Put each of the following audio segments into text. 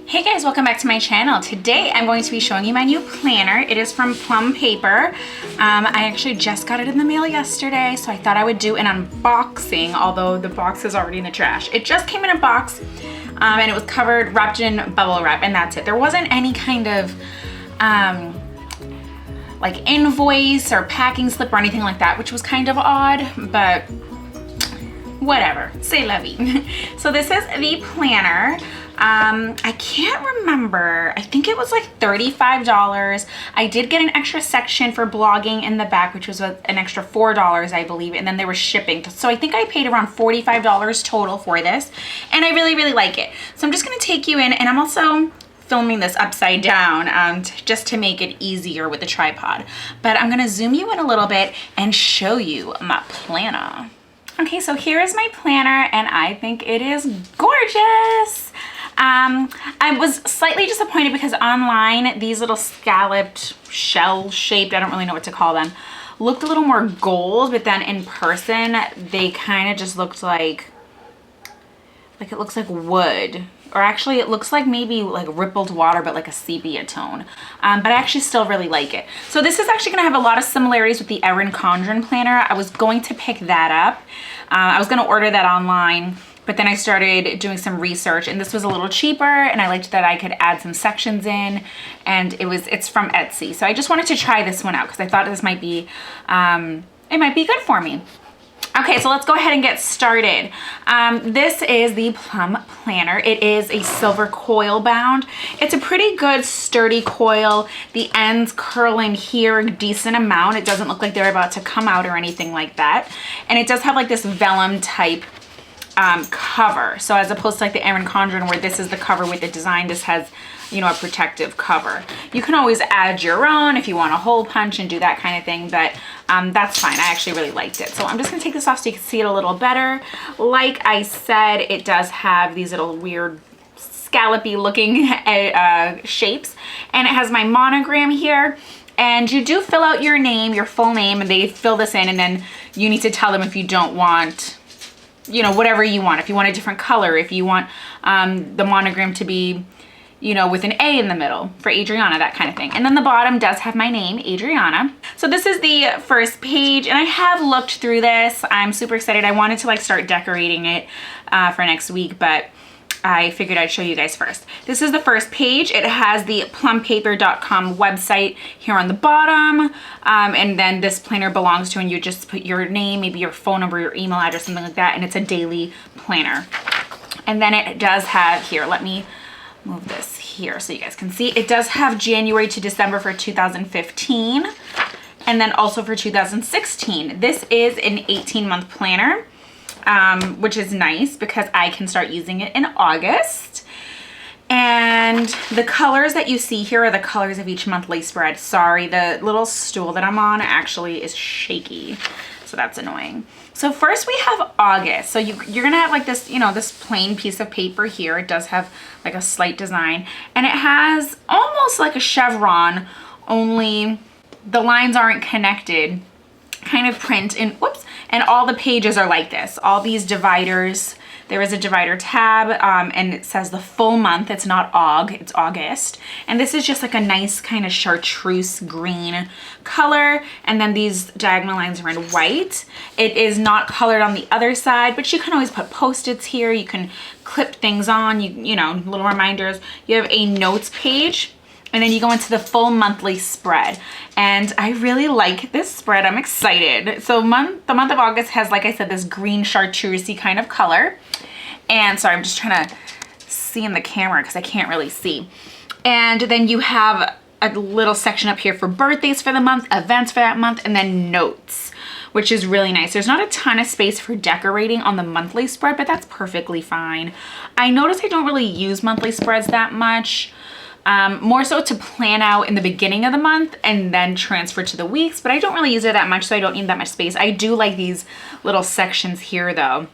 Hey guys, welcome back to my channel. Today I'm going to be showing you my new planner. It is from Plum paper. I actually just got it in the mail yesterday, so I thought I would do an unboxing, although the box is already in the trash. It just came in a box and it was covered, wrapped in bubble wrap, and that's it. There wasn't any kind of like invoice or packing slip or anything like that, which was kind of odd, but whatever, c'est la vie. So this is the planner. I can't remember. I think it was like $35. I did get an extra section for blogging in the back, which was an extra $4, I believe, and then there was shipping. So I think I paid around $45 total for this, and I really, really like it. So I'm just gonna take you in, and I'm also filming this upside down just to make it easier with the tripod. But I'm gonna zoom you in a little bit and show you my planner. Okay, so here is my planner, and I think it is gorgeous. I was slightly disappointed because online these little scalloped, shell shaped, I don't really know what to call them, looked a little more gold, but then in person they kind of just looked like it looks like wood, or actually it looks like maybe like rippled water, but like a sepia tone. But I actually still really like it. So this is actually gonna have a lot of similarities with the Erin Condren planner. I was going to pick that up. I was gonna order that online, but then I started doing some research, and this was a little cheaper, and I liked that I could add some sections in, and it's from Etsy. So I just wanted to try this one out because I thought this might be, it might be good for me. Okay, so let's go ahead and get started. This is the Plum planner. It is a silver coil bound. It's a pretty good sturdy coil. The ends curl in here a decent amount. It doesn't look like they're about to come out or anything like that. And it does have like this vellum type cover. So as opposed to like the Erin Condren where this is the cover with the design, this has, you know, a protective cover. You can always add your own if you want a hole punch and do that kind of thing, but that's fine. I actually really liked it. So I'm just gonna take this off so you can see it a little better. Like I said, it does have these little weird scallopy looking shapes, and it has my monogram here. And you do fill out your name, your full name, and they fill this in, and then you need to tell them if you don't want, you know, whatever you want. If you want a different color, if you want the monogram to be, you know, with an A in the middle for Adriana, that kind of thing. And then the bottom does have my name, Adriana. So this is the first page, and I have looked through this. I'm super excited. I wanted to like start decorating it for next week, but I figured I'd show you guys first. This is the first page. It has the plumpaper.com website here on the bottom. And then this planner belongs to, and you just put your name, maybe your phone number, your email address, something like that. And it's a daily planner. And then it does have here, let me move this here so you guys can see. It does have January to December for 2015. And then also for 2016. This is an 18-month planner. Which is nice because I can start using it in August. And the colors that you see here are the colors of each monthly spread. Sorry, the little stool that I'm on actually is shaky, so that's annoying. So first we have August. So you're gonna have like this, you know, this plain piece of paper here. It does have like a slight design, and it has almost like a chevron, only the lines aren't connected kind of print in, whoops, and all the pages are like this. All these dividers, there is a divider tab, and it says the full month. It's not Aug, it's August. And this is just like a nice kind of chartreuse green color. And then these diagonal lines are in white. It is not colored on the other side, but you can always put Post-its here. You can clip things on, you know, little reminders. You have a notes page, and then you go into the full monthly spread. And I really like this spread. I'm excited. So the month of August has, like I said, this green chartreusey kind of color. And sorry, I'm just trying to see in the camera because I can't really see. And then you have a little section up here for birthdays for the month, events for that month, and then notes, which is really nice. There's not a ton of space for decorating on the monthly spread, but that's perfectly fine. I notice I don't really use monthly spreads that much. More so to plan out in the beginning of the month and then transfer to the weeks, but I don't really use it that much, so I don't need that much space. I do like these little sections here though.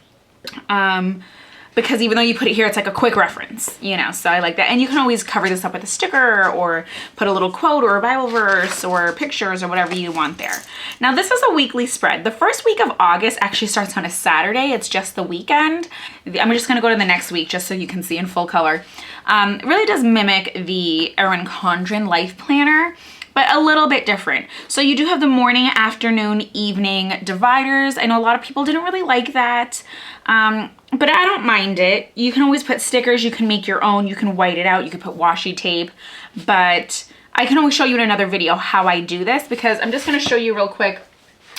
because even though you put it here, it's like a quick reference, you know, so I like that. And you can always cover this up with a sticker or put a little quote or a Bible verse or pictures or whatever you want there. Now this is a weekly spread. The first week of August actually starts on a Saturday. It's just the weekend. I'm just gonna go to the next week just so you can see in full color. It really does mimic the Erin Condren Life Planner, but a little bit different. So you do have the morning, afternoon, evening dividers. I know a lot of people didn't really like that, but I don't mind it. You can always put stickers, you can make your own, you can white it out, you can put washi tape, but I can always show you in another video how I do this, because I'm just gonna show you real quick.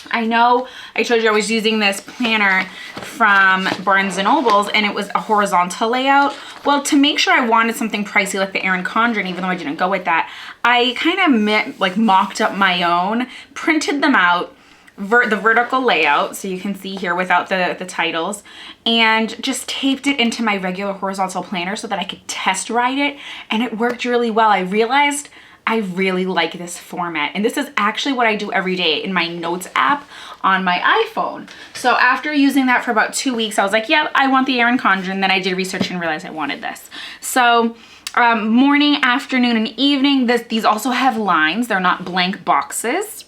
I know I told you I was using this planner from Barnes & Noble's and it was a horizontal layout. Well, to make sure I wanted something pricey like the Erin Condren, even though I didn't go with that, I kind of mocked up my own, printed them out, the vertical layout, so you can see here without the titles, and just taped it into my regular horizontal planner so that I could test ride it, and it worked really well. I realized I really like this format, and this is actually what I do every day in my notes app on my iPhone. So after using that for about 2 weeks, I was like, yeah, I want the Erin Condren. Then I did research and realized I wanted this. So morning, afternoon, and evening, these also have lines. They're not blank boxes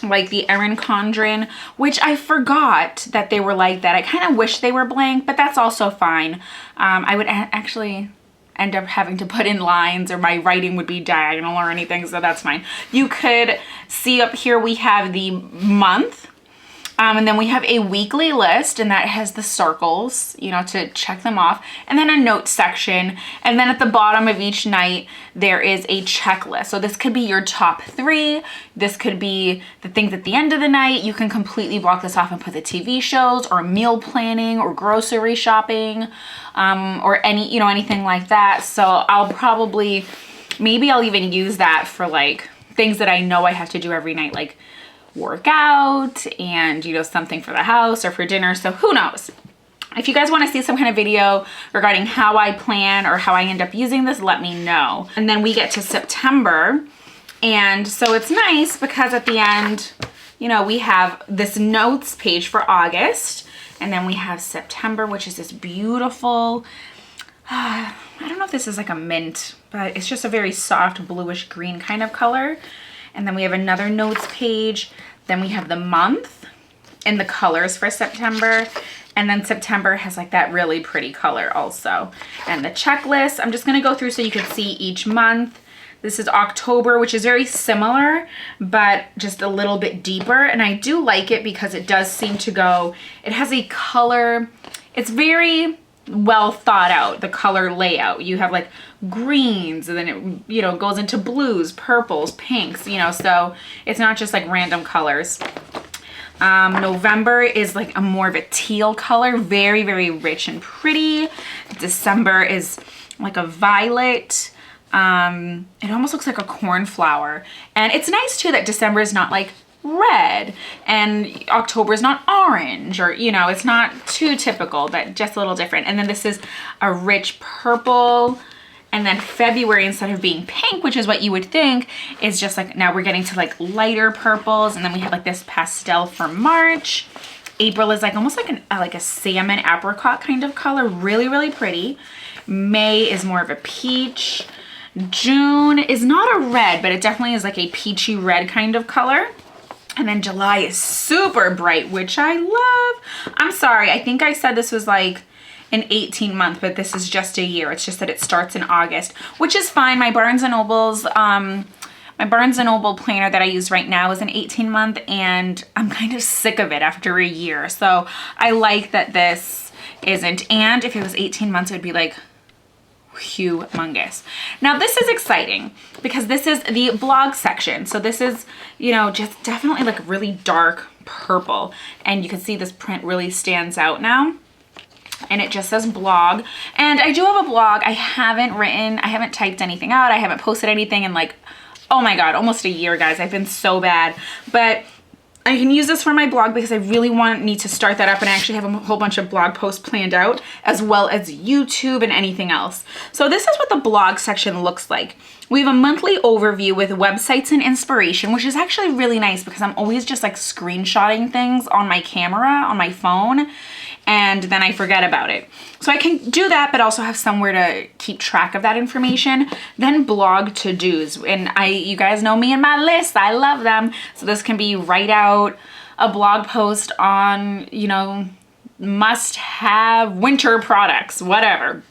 like the Erin Condren, which I forgot that they were like that. I kind of wish they were blank, but that's also fine. I would actually end up having to put in lines, or my writing would be diagonal or anything, so that's fine. You could see up here we have the month, and then we have a weekly list, and that has the circles, you know, to check them off, and then a note section, and then at the bottom of each night there is a checklist. So this could be your top 3, this could be the things at the end of the night. You can completely block this off and put the TV shows or meal planning or grocery shopping, or anything like that. So I'll probably, maybe I'll even use that for like things that I know I have to do every night, like work out and, you know, something for the house or for dinner. So who knows? If you guys want to see some kind of video regarding how I plan or how I end up using this, let me know. And then we get to September, and so it's nice because at the end, you know, we have this notes page for August, and then we have September, which is this beautiful, I don't know if this is like a mint, but it's just a very soft bluish green kind of color. And then we have another notes page. Then we have the month and the colors for September. And then September has like that really pretty color also. And the checklist, I'm just gonna go through so you can see each month. This is October, which is very similar, but just a little bit deeper. And I do like it because it does seem to go, it has a color, it's very well thought out, the color layout. You have like greens, and then it, you know, goes into blues, purples, pinks, you know, so it's not just like random colors. November is like a more of a teal color, very, very rich and pretty. December is like a violet. It almost looks like a cornflower. And it's nice too that December is not like red and October is not orange, or, you know, it's not too typical, but just a little different. And then this is a rich purple. And then February, instead of being pink, which is what you would think, is just like, now we're getting to like lighter purples. And then we have like this pastel for March. April is like almost like a salmon apricot kind of color. Really, really pretty. May is more of a peach. June is not a red, but it definitely is like a peachy red kind of color. And then July is super bright, which I love. I'm sorry, I think I said this was like an 18-month, but this is just a year. It's just that it starts in August, which is fine. My Barnes & Noble's, my Barnes & Noble planner that I use right now is an 18-month, and I'm kind of sick of it after a year. So I like that this isn't. And if it was 18 months, it would be like humongous. Now this is exciting because this is the blog section. So this is, you know, just definitely like really dark purple, and you can see this print really stands out now. And it just says blog. And I do have a blog. I haven't typed anything out. I haven't posted anything in like, oh my God, almost a year, guys. I've been so bad. But I can use this for my blog because I really need to start that up, and I actually have a whole bunch of blog posts planned out, as well as YouTube and anything else. So this is what the blog section looks like. We have a monthly overview with websites and inspiration, which is actually really nice because I'm always just like screenshotting things on my camera, on my phone. and then I forget about it. So I can do that, but also have somewhere to keep track of that information. Then blog to-dos. And you guys know me and my lists. I love them. So this can be write out a blog post on, you know, must-have winter products, whatever.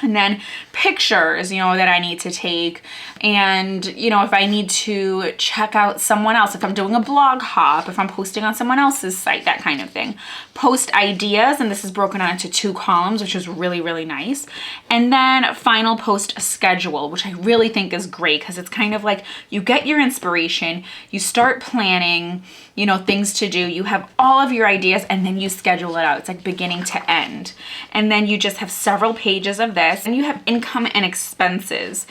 And then pictures, you know, that I need to take. And, you know, if I need to check out someone else, if I'm doing a blog hop, if I'm posting on someone else's site, that kind of thing. Post ideas, and this is broken out into 2 columns, which is really, really nice. And then final post schedule, which I really think is great because it's kind of like you get your inspiration, you start planning, you know, things to do, you have all of your ideas, and then you schedule it out. It's like beginning to end. And then you just have several pages of this, and you have income and expenses.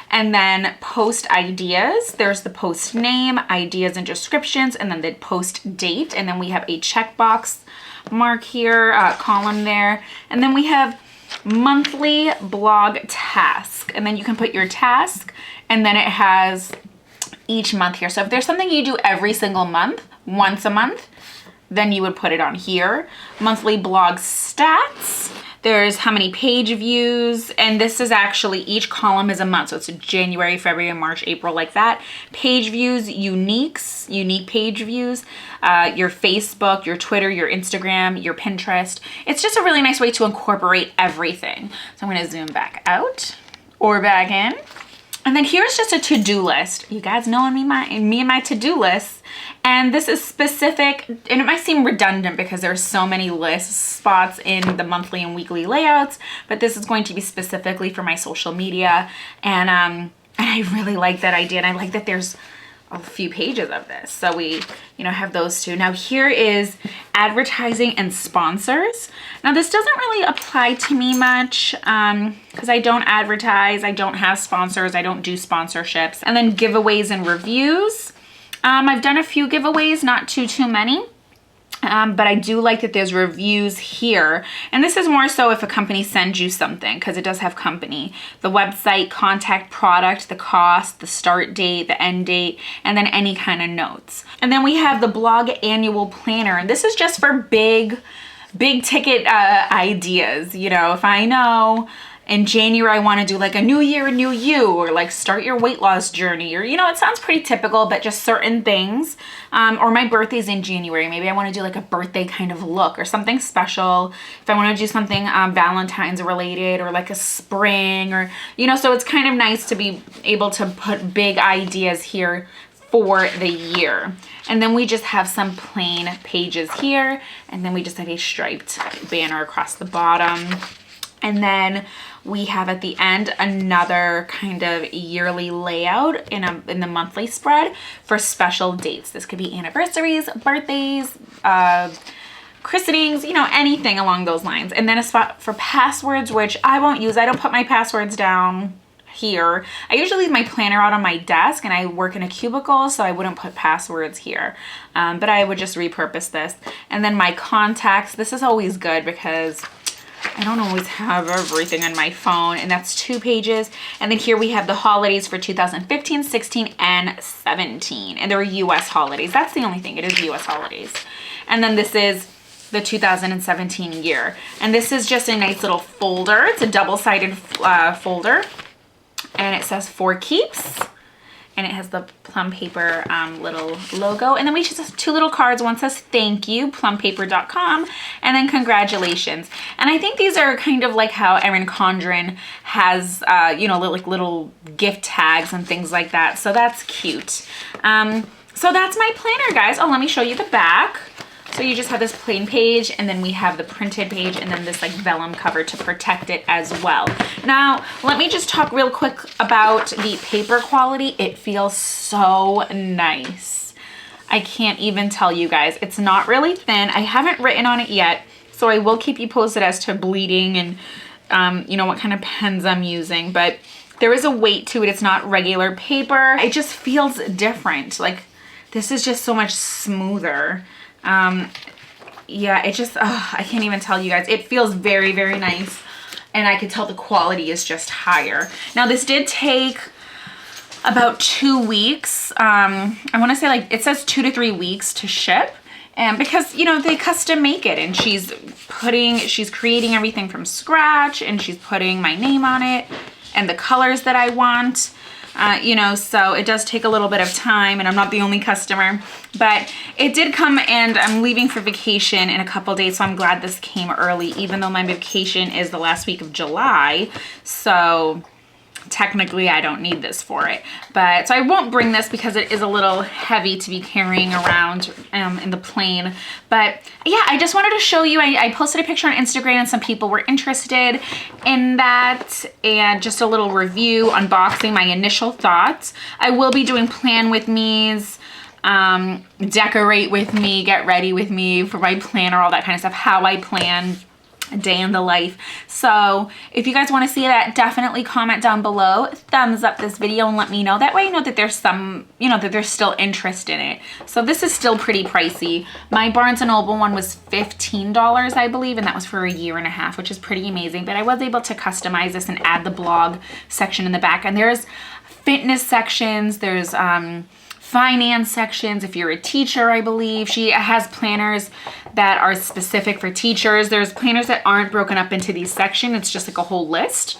And then post ideas, there's the post name, ideas and descriptions, and then the post date. And then we have a checkbox mark here, column there. And then we have monthly blog task. And then you can put your task, and then it has each month here. So if there's something you do every single month, once a month, then you would put it on here. Monthly blog stats. There's how many page views, and this is actually, each column is a month. So it's January, February, March, April, like that. Page views, uniques, unique page views, your Facebook, your Twitter, your Instagram, your Pinterest. It's just a really nice way to incorporate everything. So I'm gonna zoom back out or back in. And then here's just a to-do list. You guys know me and my to-do lists. And this is specific, and it might seem redundant because there's so many list spots in the monthly and weekly layouts, but this is going to be specifically for my social media. And I really like that idea, and I like that there's a few pages of this. So we, you know, have those 2. Now here is advertising and sponsors. Now this doesn't really apply to me much because I don't advertise, I don't have sponsors, I don't do sponsorships. And then giveaways and reviews. I've done a few giveaways, not too many. But I do like that there's reviews here. And this is more so if a company sends you something, because it does have company. The website, contact product, the cost, the start date, the end date, and then any kind of notes. And then we have the blog annual planner. And this is just for big ticket ideas. You know, if I know in January I want to do like a new year, new you, or like start your weight loss journey, or, you know, it sounds pretty typical, but just certain things. Or my birthday's in January. Maybe I want to do like a birthday kind of look or something special. If I want to do something Valentine's related, or like a spring, or, you know, so it's kind of nice to be able to put big ideas here for the year. And then we just have some plain pages here, and then we just have a striped banner across the bottom. And then we have at the end another kind of yearly layout in the monthly spread for special dates. This could be anniversaries, birthdays, christenings, you know, anything along those lines. And then a spot for passwords, which I won't use. I don't put my passwords down here. I usually leave my planner out on my desk, and I work in a cubicle, so I wouldn't put passwords here. But I would just repurpose this. And then my contacts. This is always good because I don't always have everything on my phone, and that's 2 pages. And then here we have the holidays for 2015, 16, and 17. And they're US holidays. That's the only thing. It is US holidays. And then this is the 2017 year. And this is just a nice little folder. It's a double-sided folder. And it says "For Keeps." And it has the Plum paper little logo. And then we just have 2 little cards. One says "Thank you, plumpaper.com," and then "Congratulations." And I think these are kind of like how Erin Condren has, you know, like little gift tags and things like that. So that's cute. So that's my planner, guys. Oh, let me show you the back. So you just have this plain page, and then we have the printed page, and then this like vellum cover to protect it as well. Now, let me just talk real quick about the paper quality. It feels so nice. I can't even tell you guys. It's not really thin. I haven't written on it yet, so I will keep you posted as to bleeding and you know, what kind of pens I'm using, but there is a weight to it. It's not regular paper. It just feels different. Like, this is just so much smoother. Yeah, it just, I can't even tell you guys. It feels very, very nice. And I could tell the quality is just higher. Now, this did take about 2 weeks. I want to say, like, it says 2 to 3 weeks to ship. And because, you know, they custom make it, and she's creating everything from scratch, and she's putting my name on it and the colors that I want. You know, so it does take a little bit of time, and I'm not the only customer, but it did come, and I'm leaving for vacation in a couple days, so I'm glad this came early, even though my vacation is the last week of July. So technically I don't need this for it, but so I won't bring this because it is a little heavy to be carrying around in the plane. But yeah, I just wanted to show you. I posted a picture on Instagram, and some people were interested in that, and just a little review, unboxing, my initial thoughts. I will be doing plan with me's, decorate with me, get ready with me for my planner, all that kind of stuff, how I plan a day in the life. So if you guys want to see that, definitely comment down below, thumbs up this video, and let me know. That way I know that there's some, you know, that there's still interest in it. So this is still pretty pricey. My Barnes & Noble one was $15, I believe, and that was for a year and a half, which is pretty amazing. But I was able to customize this and add the blog section in the back, and there's fitness sections, there's finance sections if you're a teacher, I believe. She has planners that are specific for teachers. There's planners that aren't broken up into these sections. It's just like a whole list.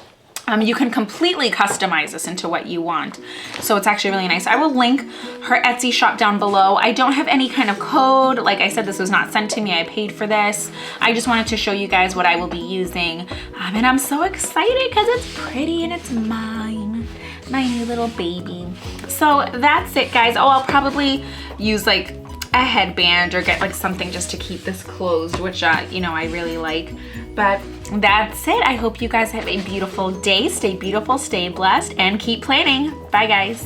You can completely customize this into what you want. So it's actually really nice. I will link her Etsy shop down below. I don't have any kind of code. Like I said, this was not sent to me. I paid for this. I just wanted to show you guys what I will be using. And I'm so excited because it's pretty and it's mine. My new little baby. So that's it, guys. Oh, I'll probably use like a headband or get like something just to keep this closed, which you know, I really like. But that's it. I hope you guys have a beautiful day. Stay beautiful, stay blessed, and keep planning. Bye, guys.